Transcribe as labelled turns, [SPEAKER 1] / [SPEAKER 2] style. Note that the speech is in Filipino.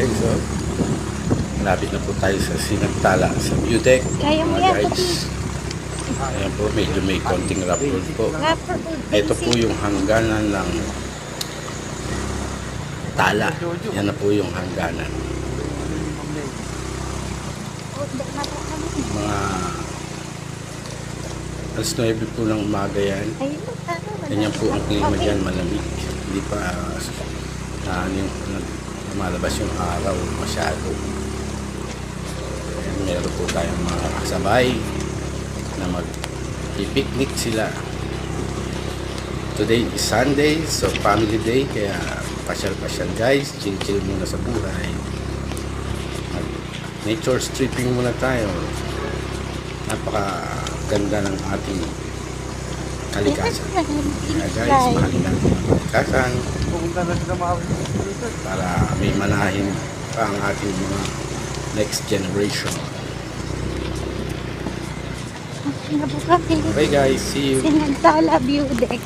[SPEAKER 1] guys, oh. Malapit na po tayo sa Sinagtala, sa view deck.
[SPEAKER 2] Kaya mo
[SPEAKER 1] mga
[SPEAKER 2] yan,
[SPEAKER 1] guys. Ayan po, medyo may konting rough road po. Ito po yung hangganan ng Tala. Yan na po yung hangganan. Mga alas 9 po ng umaga yan. Ganyan po ang klima dyan, malamig. Hindi pa lumalabas yung araw masyado. Ayan, meron po tayong mga kasabay na mag-picnic sila. Today is Sunday, so family day, kaya pasyal-pasyal guys, chill-chill muna sa buhay. Nature stripping muna tayo. Napakaganda ng ating kalikasan. Kaya guys, mahalin natin ang kalikasan para may manahin pa ang ating mga next generation. Okay guys, see you.
[SPEAKER 2] Sinagtala view deck.